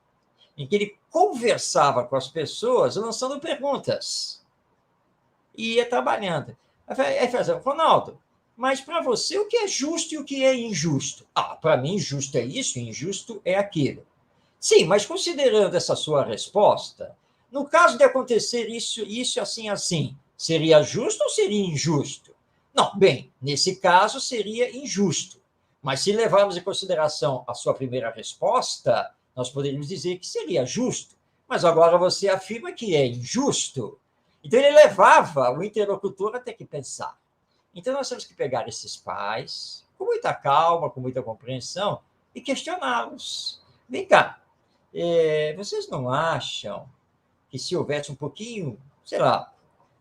em que ele conversava com as pessoas lançando perguntas. E ia trabalhando. Aí fazia, Ronaldo, mas para você o que é justo e o que é injusto? Para mim, justo é isso, injusto é aquilo. Sim, mas considerando essa sua resposta, no caso de acontecer isso assim, assim, seria justo ou seria injusto? Não, bem, nesse caso seria injusto. Mas se levarmos em consideração a sua primeira resposta, nós poderíamos dizer que seria justo. Mas agora você afirma que é injusto. Então ele levava o interlocutor a ter que pensar. Então nós temos que pegar esses pais com muita calma, com muita compreensão e questioná-los. Vem cá, vocês não acham que se houvesse um pouquinho, sei lá,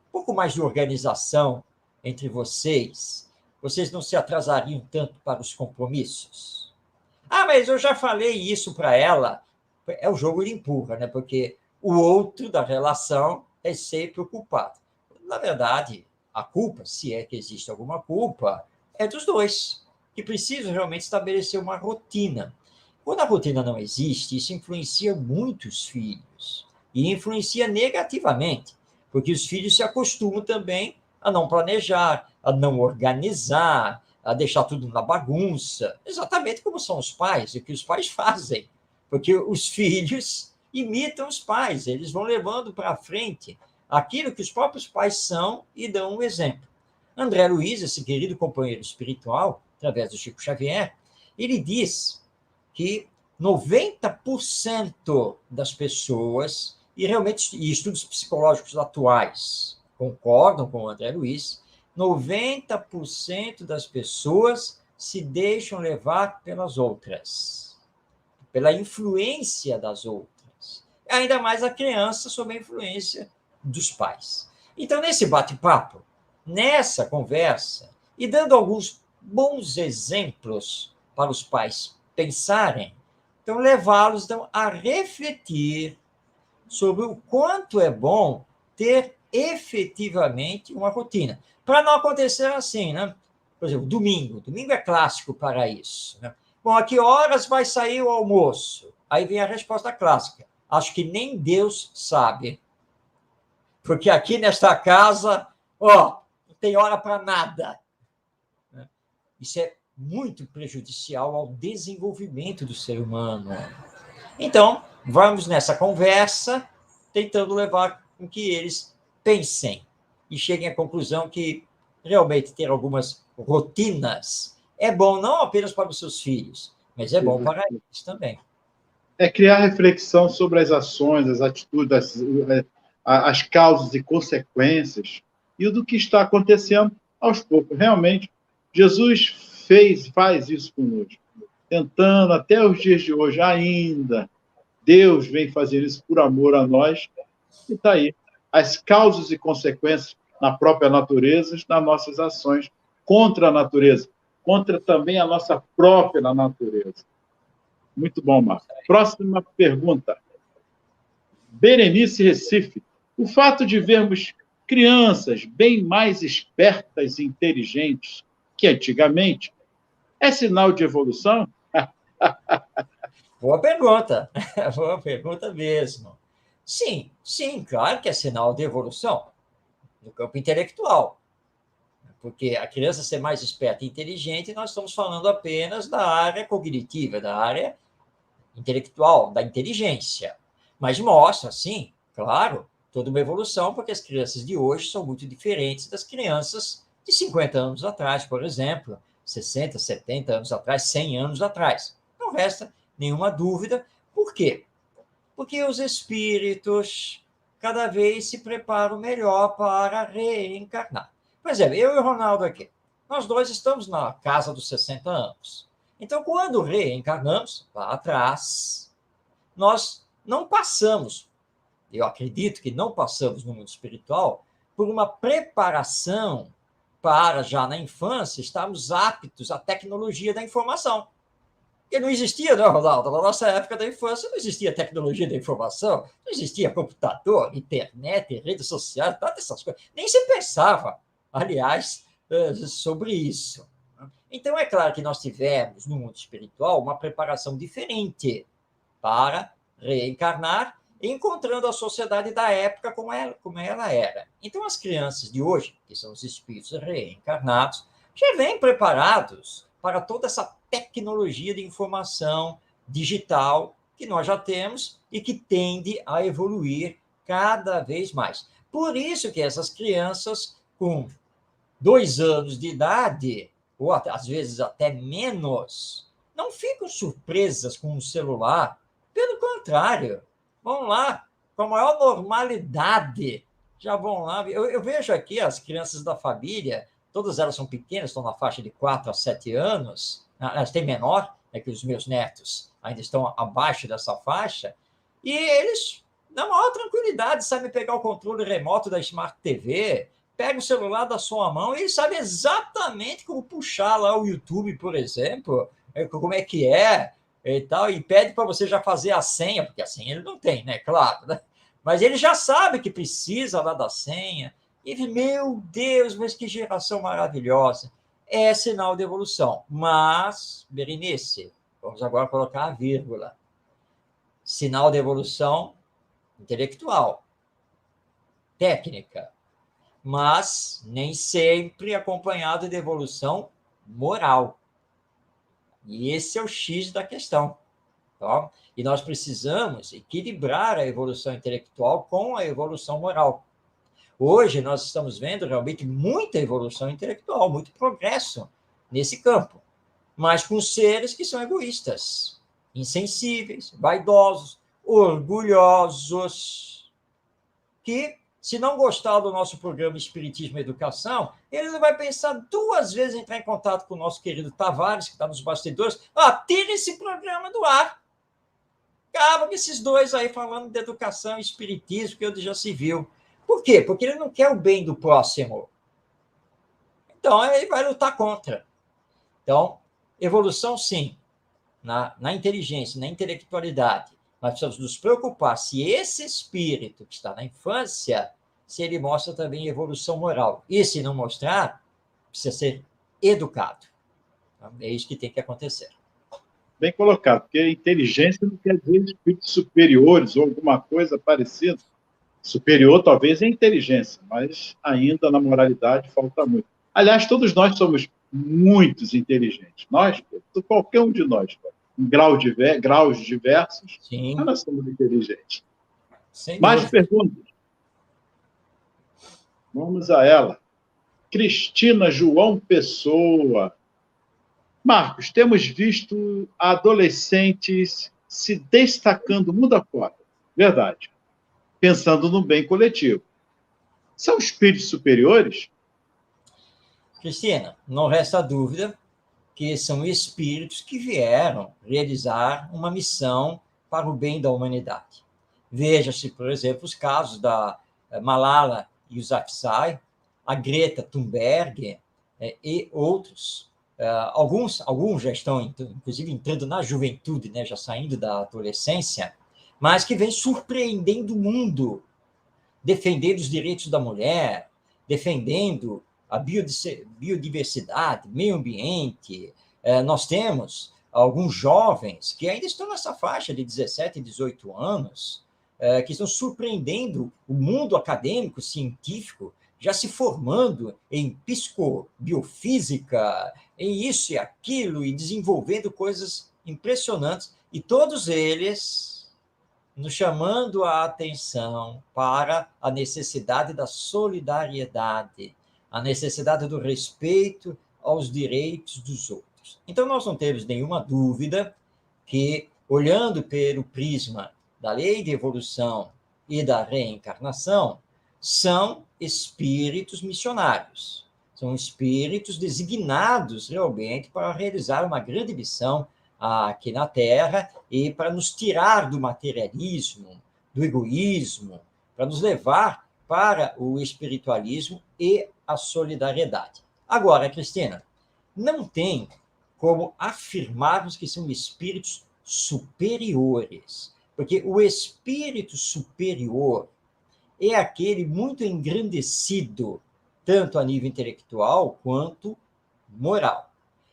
um pouco mais de organização entre vocês não se atrasariam tanto para os compromissos? Mas eu já falei isso para ela. É o jogo de empurra, né? Porque o outro da relação é sempre o culpado. Na verdade, a culpa, se é que existe alguma culpa, é dos dois, que precisam realmente estabelecer uma rotina. Quando a rotina não existe, isso influencia muito os filhos, e influencia negativamente, porque os filhos se acostumam também a não planejar, a não organizar, a deixar tudo na bagunça, exatamente como são os pais, e o que os pais fazem, porque os filhos imitam os pais, eles vão levando para frente aquilo que os próprios pais são e dão um exemplo. André Luiz, esse querido companheiro espiritual, através do Chico Xavier, ele diz que 90% das pessoas, e realmente e estudos psicológicos atuais concordam com o André Luiz, 90% das pessoas se deixam levar pelas outras, pela influência das outras. Ainda mais a criança sob a influência dos pais. Então, nesse bate-papo, nessa conversa, e dando alguns bons exemplos para os pais pensarem, então levá-los então, a refletir sobre o quanto é bom ter efetivamente uma rotina. Para não acontecer assim, né? Por exemplo, domingo. Domingo é clássico para isso. Né? Bom, a que horas vai sair o almoço? Aí vem a resposta clássica. Acho que nem Deus sabe. Porque aqui nesta casa, ó, não tem hora para nada. Isso é muito prejudicial ao desenvolvimento do ser humano. Então, vamos nessa conversa, tentando levar com que eles pensem e cheguem à conclusão que realmente ter algumas rotinas é bom não apenas para os seus filhos, mas é bom para eles também. É criar reflexão sobre as ações, as atitudes, as causas e consequências e o do que está acontecendo aos poucos. Realmente, Jesus faz isso conosco, tentando até os dias de hoje ainda. Deus vem fazer isso por amor a nós e está aí. As causas e consequências na própria natureza, nas nossas ações contra a natureza, contra também a nossa própria natureza. Muito bom, Marcos. Próxima pergunta. Berenice Recife. O fato de vermos crianças bem mais espertas e inteligentes que antigamente é sinal de evolução? Boa pergunta. Boa pergunta mesmo. Sim, sim, claro que é sinal de evolução no campo intelectual. Porque a criança ser mais esperta e inteligente, nós estamos falando apenas da área cognitiva, da área intelectual, da inteligência. Mas mostra, sim, claro, toda uma evolução, porque as crianças de hoje são muito diferentes das crianças de 50 anos atrás, por exemplo, 60, 70 anos atrás, 100 anos atrás. Não resta nenhuma dúvida. Por quê? Porque os espíritos cada vez se preparam melhor para reencarnar. Por exemplo, eu e o Ronaldo aqui, nós dois estamos na casa dos 60 anos. Então, quando reencarnamos, lá atrás, nós não passamos, eu acredito que não passamos no mundo espiritual, por uma preparação para, já na infância, estarmos aptos à tecnologia da informação. Porque não existia, não, Ronaldo? Na nossa época da infância não existia tecnologia da informação, não existia computador, internet, redes sociais, todas essas coisas. Nem se pensava, aliás, sobre isso. Então, é claro que nós tivemos, no mundo espiritual, uma preparação diferente para reencarnar, encontrando a sociedade da época como ela era. Então, as crianças de hoje, que são os espíritos reencarnados, já vêm preparados para toda essa tecnologia de informação digital que nós já temos e que tende a evoluir cada vez mais. Por isso que essas crianças, com 2 anos de idade, ou às vezes até menos, não ficam surpresas com um celular. Pelo contrário, vão lá com a maior normalidade. Já vão lá. Eu vejo aqui as crianças da família, todas elas são pequenas, estão na faixa de 4 a 7 anos. Elas têm menor, é que os meus netos ainda estão abaixo dessa faixa. E eles, na maior tranquilidade, sabem pegar o controle remoto da Smart TV, pega o celular da sua mão e ele sabe exatamente como puxar lá o YouTube, por exemplo, como é que é e tal, e pede para você já fazer a senha, porque a senha ele não tem, né? Claro, né? Mas ele já sabe que precisa lá da senha. E meu Deus, mas que geração maravilhosa. É sinal de evolução. Mas, Berenice, vamos agora colocar a vírgula. Sinal de evolução intelectual, técnica, mas nem sempre acompanhado de evolução moral. E esse é o X da questão. Tá? E nós precisamos equilibrar a evolução intelectual com a evolução moral. Hoje, nós estamos vendo realmente muita evolução intelectual, muito progresso nesse campo, mas com seres que são egoístas, insensíveis, vaidosos, orgulhosos, que, se não gostar do nosso programa Espiritismo e Educação, ele não vai pensar duas vezes em entrar em contato com o nosso querido Tavares, que está nos bastidores. Tira esse programa do ar. Acaba com esses dois aí falando de educação e espiritismo, que já se viu. Por quê? Porque ele não quer o bem do próximo. Então, ele vai lutar contra. Então, evolução, sim, na inteligência, na intelectualidade. Nós precisamos nos preocupar se esse espírito que está na infância, se ele mostra também evolução moral. E se não mostrar, precisa ser educado. É isso que tem que acontecer. Bem colocado, porque inteligência não quer dizer espíritos superiores ou alguma coisa parecida. Superior, talvez, é inteligência, mas ainda na moralidade falta muito. Aliás, todos nós somos muito inteligentes. Nós, qualquer um de nós, em graus diversos, Sim. mas nós somos inteligentes. Sem Mais dúvida. perguntas? Vamos a ela. Cristina João Pessoa. Marcos, temos visto adolescentes se destacando mundo afora. Verdade. Pensando no bem coletivo. São espíritos superiores? Cristina, não resta dúvida que são espíritos que vieram realizar uma missão para o bem da humanidade. Veja-se, por exemplo, os casos da Malala Yousafzai, a Greta Thunberg e outros. Alguns já estão, inclusive, entrando na juventude, né, já saindo da adolescência, mas que vêm surpreendendo o mundo, defendendo os direitos da mulher, defendendo a biodiversidade, meio ambiente. Nós temos alguns jovens que ainda estão nessa faixa de 17 e 18 anos, que estão surpreendendo o mundo acadêmico, científico, já se formando em psicobiofísica, em isso e aquilo, e desenvolvendo coisas impressionantes, e todos eles nos chamando a atenção para a necessidade da solidariedade, a necessidade do respeito aos direitos dos outros. Então, nós não temos nenhuma dúvida que, olhando pelo prisma da lei de evolução e da reencarnação, são espíritos missionários, são espíritos designados realmente para realizar uma grande missão aqui na Terra e para nos tirar do materialismo, do egoísmo, para nos levar para o espiritualismo e a solidariedade. Agora, Cristina, não tem como afirmarmos que são espíritos superiores, porque o espírito superior é aquele muito engrandecido, tanto a nível intelectual quanto moral.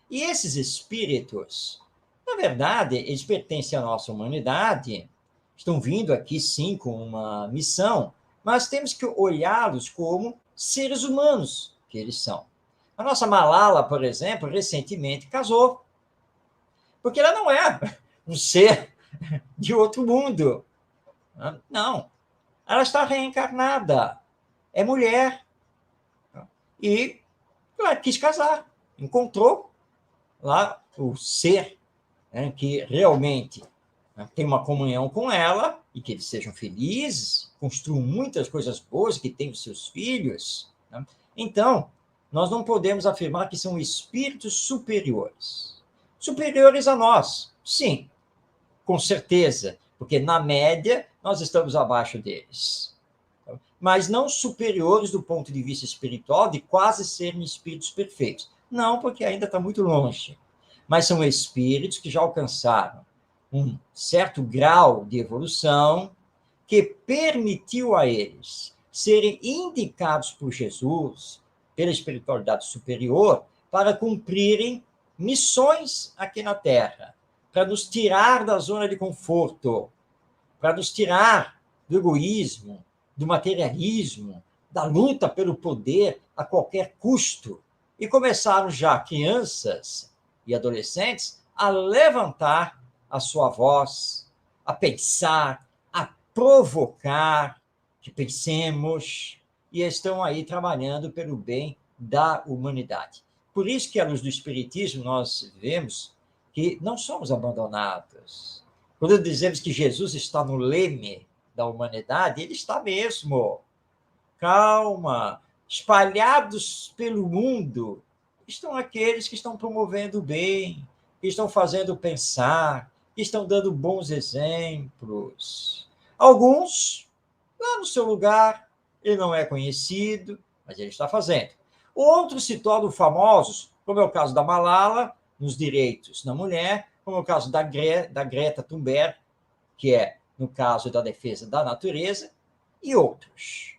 E esses espíritos, na verdade, eles pertencem à nossa humanidade, estão vindo aqui, sim, com uma missão, mas temos que olhá-los como seres humanos que eles são. A nossa Malala, por exemplo, recentemente casou, porque ela não é um ser de outro mundo. Não. Ela está reencarnada, é mulher. E ela quis casar, encontrou lá o ser, né, que realmente tem uma comunhão com ela, e que eles sejam felizes, construam muitas coisas boas, que tenham seus filhos. Né? Então, nós não podemos afirmar que são espíritos superiores. Superiores a nós, sim, com certeza, porque, na média, nós estamos abaixo deles. Mas não superiores do ponto de vista espiritual, de quase serem espíritos perfeitos. Não, porque ainda está muito longe. Mas são espíritos que já alcançaram um certo grau de evolução que permitiu a eles serem indicados por Jesus, pela espiritualidade superior, para cumprirem missões aqui na Terra, para nos tirar da zona de conforto, para nos tirar do egoísmo, do materialismo, da luta pelo poder a qualquer custo. E começaram já crianças e adolescentes a levantar a sua voz, a pensar, a provocar que pensemos, e estão aí trabalhando pelo bem da humanidade. Por isso que, à luz do Espiritismo, nós vemos que não somos abandonados. Quando dizemos que Jesus está no leme da humanidade, ele está mesmo. Calma. Espalhados pelo mundo estão aqueles que estão promovendo o bem, que estão fazendo pensar, que estão dando bons exemplos. Alguns, lá no seu lugar, ele não é conhecido, mas ele está fazendo. Outros se tornam famosos, como é o caso da Malala, nos direitos da mulher, como é o caso da Greta Thunberg, que é no caso da defesa da natureza, e outros.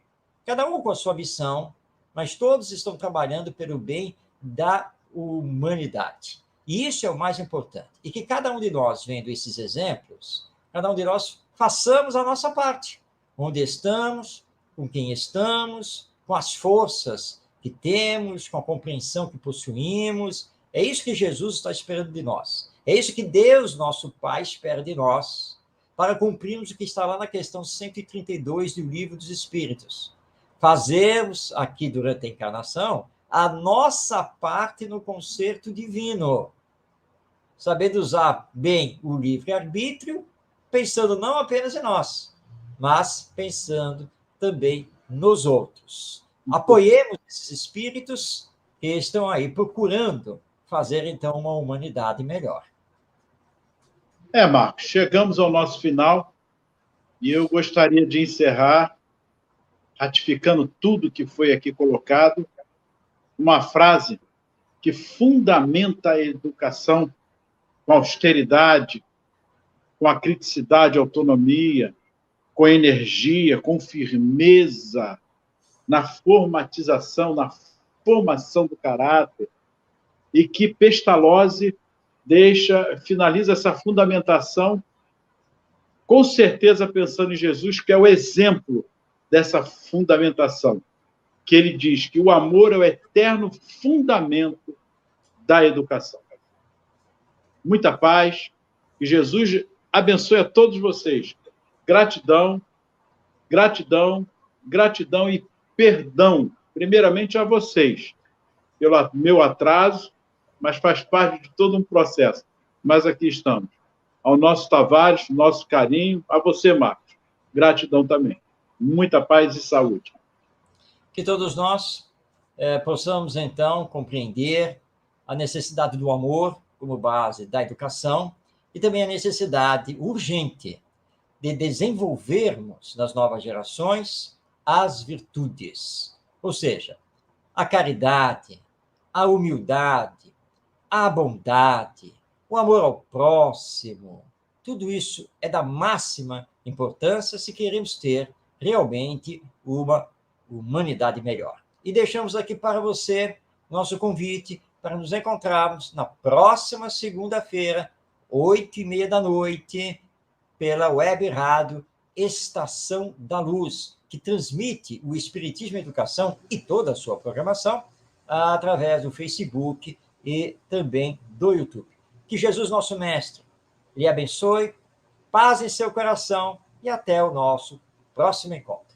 Cada um com a sua missão, mas todos estão trabalhando pelo bem da humanidade. E isso é o mais importante. E que cada um de nós, vendo esses exemplos, cada um de nós façamos a nossa parte. Onde estamos, com quem estamos, com as forças que temos, com a compreensão que possuímos. É isso que Jesus está esperando de nós. É isso que Deus, nosso Pai, espera de nós, para cumprirmos o que está lá na questão 132 do Livro dos Espíritos. Fazermos aqui, durante a encarnação, a nossa parte no concerto divino, sabendo usar bem o livre-arbítrio, pensando não apenas em nós, mas pensando também nos outros. Apoiemos esses espíritos que estão aí procurando fazer, então, uma humanidade melhor. Marcos, chegamos ao nosso final e eu gostaria de encerrar ratificando tudo que foi aqui colocado, uma frase que fundamenta a educação com austeridade, com a criticidade, autonomia, com energia, com firmeza, na formatização, na formação do caráter, e que Pestalozzi finaliza essa fundamentação, com certeza pensando em Jesus, que é o exemplo dessa fundamentação, que ele diz que o amor é o eterno fundamento da educação. Muita paz, que Jesus abençoe a todos vocês. Gratidão, gratidão, gratidão e perdão, primeiramente a vocês, pelo meu atraso, mas faz parte de todo um processo. Mas aqui estamos. Ao nosso Tavares, nosso carinho, a você, Marcos. Gratidão também. Muita paz e saúde. Que todos nós possamos, então, compreender a necessidade do amor como base da educação e também a necessidade urgente de desenvolvermos nas novas gerações as virtudes, ou seja, a caridade, a humildade, a bondade, o amor ao próximo. Tudo isso é da máxima importância se queremos ter realmente uma humanidade melhor. E deixamos aqui para você nosso convite para nos encontrarmos na próxima segunda-feira, 20h30, pela web rádio Estação da Luz, que transmite o Espiritismo e Educação e toda a sua programação através do Facebook e também do YouTube. Que Jesus, nosso Mestre, lhe abençoe, paz em seu coração e até o nosso próximo encontro.